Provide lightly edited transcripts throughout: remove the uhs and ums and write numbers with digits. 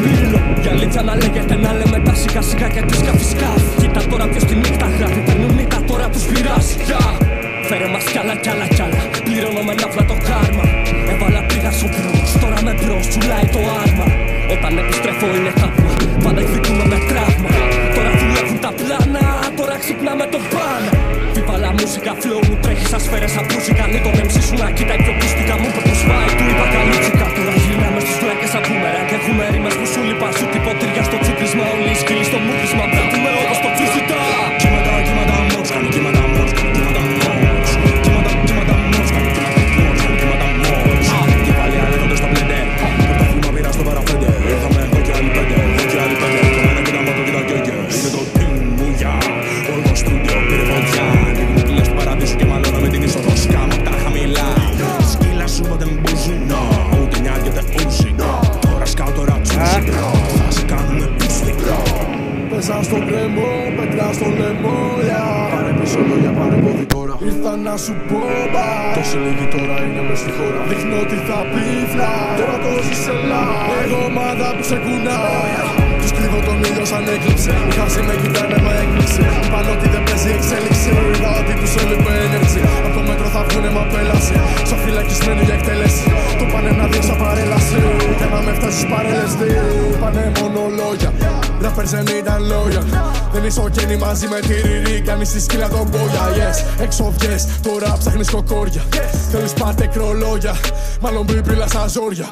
μήλο. Για λίτσα να λέγεται να λέμε τα σιγά σιγά και τη σκάφη. Κοίτα τώρα ποιος τη νύχτα γράφει. Παίρνουν νύχτα τώρα τους πειράζει. Φέρε μας κι άλλα κι άλλα κι άλλα. Πληρώνω με ναύλα το κάρμα. Έβαλα πήγα στο μπρος, τώρα με μπρος τσουλάει το άρμα. Όταν επιστρέφω είναι θαύμα. Πάντα εκδικούμε με τραύμα. Τώρα δουλεύουν τα πλάνα, τώρα ξυπνάμε το μπάνα. Βιβάλα μουσικά, flow μου τρέχει σαν σφαίρες απρούσικα. Λί τον MC σου να κοίταει πιο πίστικα. Μου είπε πως πάει, του είπα καλούτσικα. Τώρα γυρνάμε στους φλάκες σαν μπούμερα. Και έχουμε ρήμες που σου λείπα. Σου τυποτήρια στο τσούκρισμα. Όλοι οι σκύλοι στο μούκρισμα. Μπράτουμε όπως το φυσικά. Κύματα, κύματα, μόρς, κάνω κύματα, μόρς, κάνω κύματα, μόρς. Κύματα, κύματα, μόρς, κάνω κύματα, μόρς, κάνω κύματα, μόρς. Και πάλι αλεύονται στο μπλέντερ. Πρωτόφλημα πήρα στο παραφέντε. Ήρθαμε εγώ και άλλοι πέντε, εγώ και άλλοι πέντε. Κομμένα και τα μάτω και τα γκέγκε. Είναι το team μου για όλο το στούντιο πήρε φωτιά. Ανοίγουν πύλες του παραδείσου και μαλώνω με την είσοδο. Σκάμω απ' τα χαμηλά. Σκύλα σου δεν μπουζούν, ούτε νιάγεται ούζι. Τώρα σκάω το ρατσούζι. Θα σε κάνουνε πούστη. Πέσα στον κρεμό, πέτρα στο λαιμό, Πάρε πίσω λόγια, πάρε πόδι τώρα. Ήρθα να σου πω bye. Τόσοι λίγοι τώρα είναι μες στη χώρα. Δείχνω ότι θα πει fly. Τώρα το ζεις live. Εγώ ομάδα που σε κουνάει. Τους κρύβω τον ήλιο σαν έκλειψη. Οι χάσοι με κοιτάνε με έκπληξη. Είπαν ότι δεν παίζει εξέλιξη. Είδα ότι τους έλειπε energy. Από το μέτρο θα βγουνε με απέλαση. Σαν φυλακισμένοι για εκτέλεση. Το πάνε να δείξω παρέλαση. Για να με φτάσεις παρέλες δύο. Πάνε μόνο λόγια. Rappers δεν ήταν λόγια. Δεν είσαι ο Κένι μαζί με τη Ριρί. Κάνεις τη σκύλα τον Μπόγια. Yes, έξω βγες, τώρα ψάχνεις κοκόρια. Θέλεις πάτε κρολόγια. Μάλλον μπιπρίλα στα ζόρια.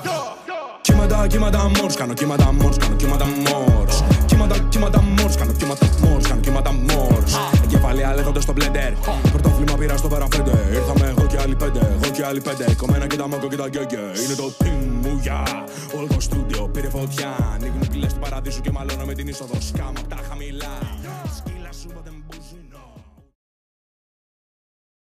Κύματα, κύματα, μόρς, κάνω κύματα, μόρς, κάνω κύματα, μόρς. Κύματα, κύματα, μόρς, κάνω κύματα, μόρς, κάνω κύματα, μόρς. Εγκεφαλή αλεύονται στο μπλέντερ. Πρωτόφλημα πήρα στο παραφέντε. Ήρθαμε εγώ και άλλοι πέντε, εγώ και άλλοι πέντε. Κομμένα και τα μόκο και τα γκέγκε. Είναι το team μου για όλο το στούντιο πήρε φωτιά. Ανοίγουν πύλες του παραδείσου και μαλώνω με την είσοδο. Σκάμω απ' τα χαμηλά.